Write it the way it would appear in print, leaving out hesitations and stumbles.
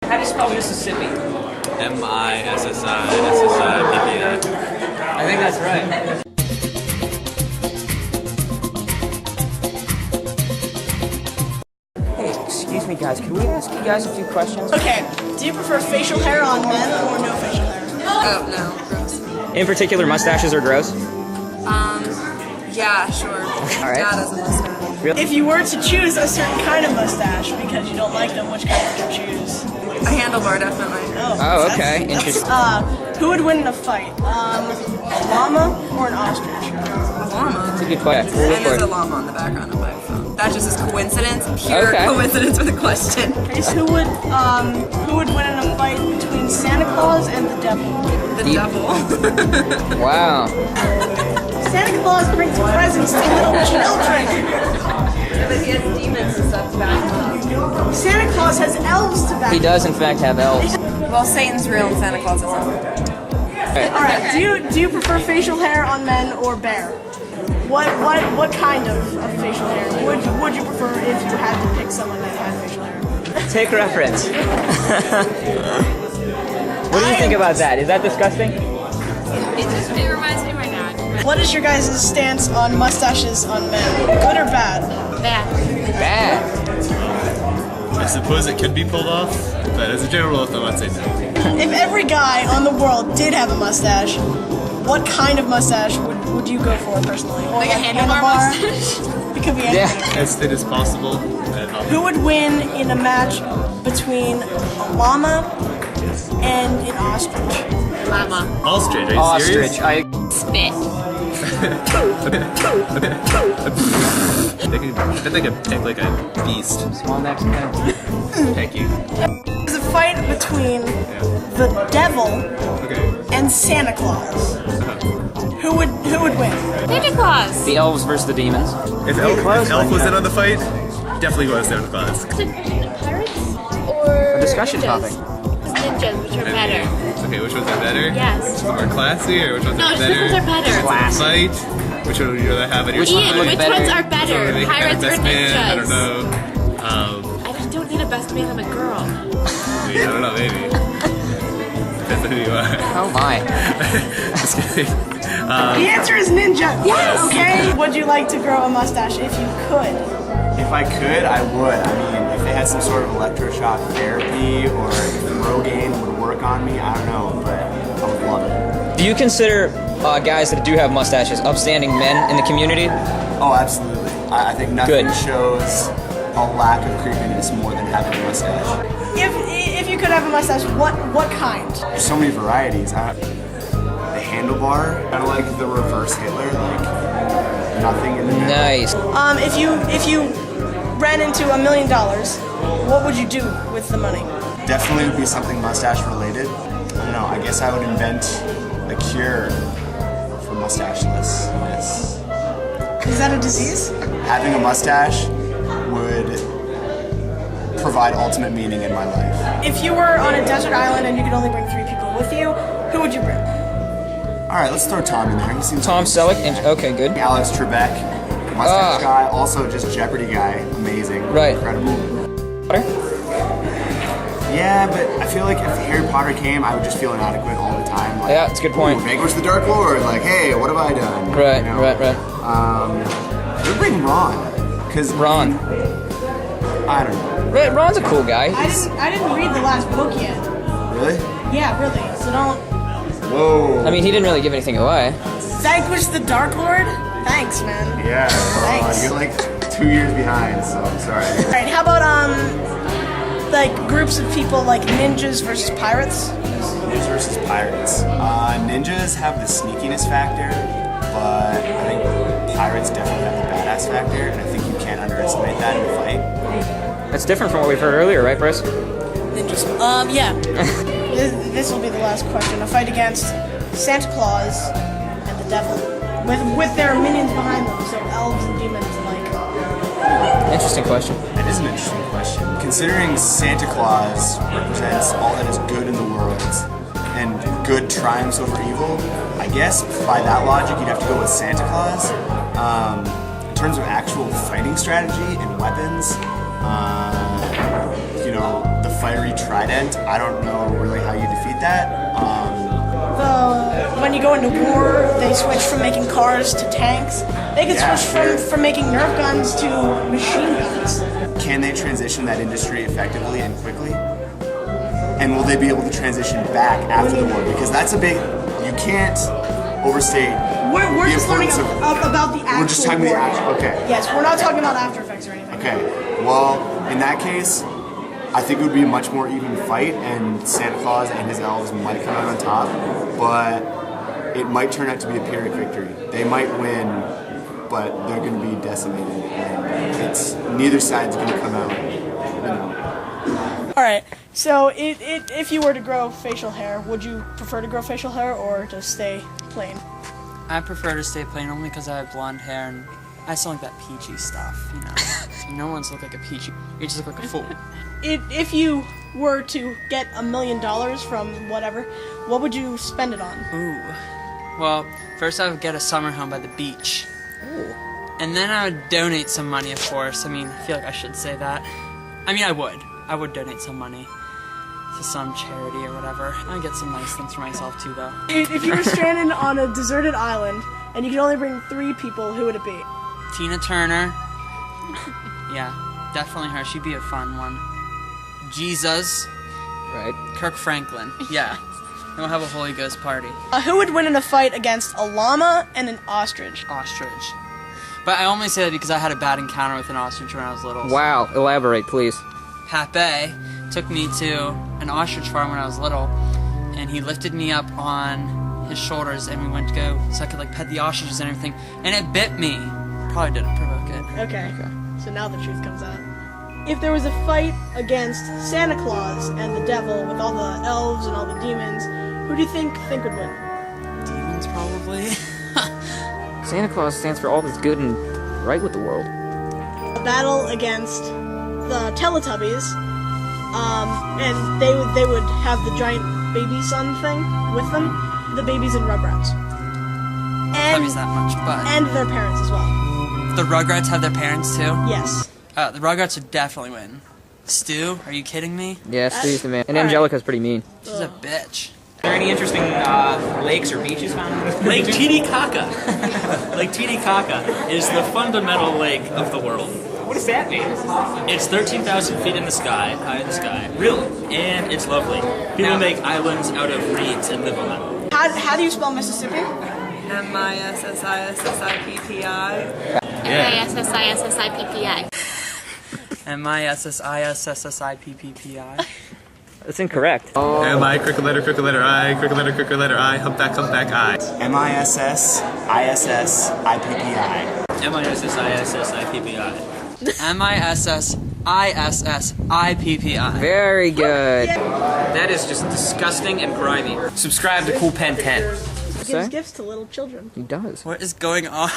How do you spell Mississippi? M-I-S-S-I-S-S-I-P-P-I. I think that's right. Hey, excuse me guys, can we ask you guys a few questions? Okay, do you prefer facial hair on men or no facial hair? Oh, no. Gross. In particular, mustaches are gross? Yeah, sure. All right. Dad has a mustache. If you were to choose a certain kind of mustache because you don't like them, which kind would you choose? A handlebar, definitely. Oh, okay. Interesting. Who would win in a fight? A llama or an ostrich? A llama. That's a good question. And there's a llama on the background of my phone. That just is coincidence. Pure coincidence with a question. Who would win in a fight between Santa Claus and the devil? The devil. Wow. Santa Claus brings presents to little children. But he has demons and stuff to back him up. Santa Claus has elves to back He does, in fact, have elves. Well, Satan's real and Santa Claus isn't. Alright, do you prefer facial hair on men or bare? What kind of facial hair would you prefer if you had to pick someone that had facial hair? Take reference. What do you think about that? Is that disgusting? It reminds me of my dad. What is your guys' stance on mustaches on men? Good or bad? Bad. Bad. I suppose it could be pulled off, but as a general rule of thumb, I'd say no. If every guy on the world did have a mustache, what kind of mustache would you go for personally? Or Like a handlebar mustache? It could be anything. Yeah. As thin as possible. Who would win in a match between a llama and an ostrich? Llama. Ostrich, are you Ostrich. serious? Spit. I think I pick like a beast. Small next man. Thank you. There's a fight between the devil and Santa Claus. Who would win? Santa Claus. The elves versus the demons. If Elf was in on the fight, definitely go to Santa Claus. Is it pirates or A discussion ninjas? topic. It's ninjas, which are better. Okay, which ones are better? Yes. Which ones are more classy, or which ones No, are which better? ones are better? Classy. Fight? Which one would you rather have at your Which one side? Ian, look which better? ones are better? Make Pirates or best man? I don't ninjas? know. I just don't need a best man, I'm a girl. I don't know, maybe. Depends on who you are. Oh my. Just kidding. The answer is ninja. Yes. Okay. Would you like to grow a mustache if you could? If I could, I would. I mean, if they had some sort of electroshock therapy or if Rogaine would work on me, I don't know, but I would love it. Do you consider guys that do have mustaches upstanding men in the community? Oh, absolutely. I think nothing Good. shows a lack of creepiness more than having a mustache. If you could have a mustache, what kind? There's so many varieties. The handlebar, kind of like the reverse Hitler, like nothing in the middle. Nice. If you ran into $1 million, what would you do with the money? Definitely would be something mustache related. I don't know, I guess I would invent a cure for mustachelessness. Is that a disease? Having a mustache would provide ultimate meaning in my life. If you were on a desert island and you could only bring 3 people with you, who would you bring? All right, let's throw Tom in there. He seems Tom like Selleck. Okay, good. Alex Trebek, mustache guy, also just Jeopardy guy, amazing, Right. incredible. Potter? Yeah, but I feel like if Harry Potter came, I would just feel inadequate all the time. Like, Yeah, that's a good point. Ooh, Vanquish the Dark Lord, like, hey, what have I done? Right, You know? right. We'd bring Ron, because Ron. I don't know. Right, Ron's a cool guy. I didn't read the last book yet. Really? Yeah, really. So don't Whoa. I mean, he didn't really give anything away. vanquish the Dark Lord. Thanks, man. Yeah. Thanks. You're like 2 years behind, so I'm sorry. All right. How about like groups of people like ninjas versus pirates? Ninjas versus pirates. Ninjas have the sneakiness factor, but I think pirates definitely have the badass factor, and I think you can't underestimate that in a fight. That's different from what we've heard earlier, right, Bryce? Ninjas. Yeah. This will be the last question. A fight against Santa Claus and the devil, with their minions behind them, so elves and demons alike. Interesting question. That is an interesting question. Considering Santa Claus represents all that is good in the world, and good triumphs over evil, I guess by that logic you'd have to go with Santa Claus. In terms of actual fighting strategy and weapons, the fiery trident. I don't know really how you defeat that. When you go into war, they switch from making cars to tanks. They can switch from making Nerf guns to machine guns. Can they transition that industry effectively and quickly? And will they be able to transition back after the war? Because that's a big, you can't overstate We're the just learning importance of, about the actual we're just talking about the war. actual, okay. Yes, we're not talking about After Effects or anything. Okay, well, in that case, I think it would be a much more even fight, and Santa Claus and his elves might come out on top, but it might turn out to be a Pyrrhic victory. They might win, but they're going to be decimated, and it's neither side's going to come out. All right. So, if you were to grow facial hair, would you prefer to grow facial hair or to stay plain? I prefer to stay plain only because I have blonde hair and I still like that peachy stuff, you know. No one's look like a peachy. You just look like a fool. If you were to get $1 million from whatever, what would you spend it on? Ooh. Well, first I would get a summer home by the beach. Ooh. And then I would donate some money, of course. I mean, I feel like I should say that. I mean, I would. I would donate some money to some charity or whatever. I'd get some nice things for myself too, though. If you were stranded on a deserted island and you could only bring 3 people, who would it be? Tina Turner. Yeah, definitely her. She'd be a fun one. Jesus. Right. Kirk Franklin. Yeah. And we'll have a Holy Ghost party. Who would win in a fight against a llama and an ostrich? Ostrich. But I only say that because I had a bad encounter with an ostrich when I was little. Wow. Elaborate, please. Pape took me to an ostrich farm when I was little, and he lifted me up on his shoulders, and we went to go so I could like pet the ostriches and everything, and it bit me. Probably didn't provoke it. Okay. So now the truth comes out. If there was a fight against Santa Claus and the devil with all the elves and all the demons, who do you think would win? Demons, probably. Santa Claus stands for all that's good and right with the world. A battle against the Teletubbies, and they would have the giant baby sun thing with them, the babies in Rugrats, Teletubbies that much, but and their parents as well. the Rugrats have their parents too. Yes. The Rugrats would definitely win. Stu, are you kidding me? Yeah, Stu's the man. And All right. Angelica's pretty mean. She's a bitch. Are there any interesting lakes or beaches found? Lake Titicaca. Lake Titicaca is the fundamental lake of the world. What does that mean? It's 13,000 feet in the sky, high in the sky. Really? And it's lovely. People make islands out of reeds and live on them. How do you spell Mississippi? Mississippi. Mississippi. Mississippi. That's incorrect. M-I, cricket letter, I, cricket letter I, humpback, I. MISSISSIPPI. MISSISSIPPI. Very good. That is just disgusting and grimy. Subscribe to Cool Pen 10. Gives gifts to little children. He does. What is going on?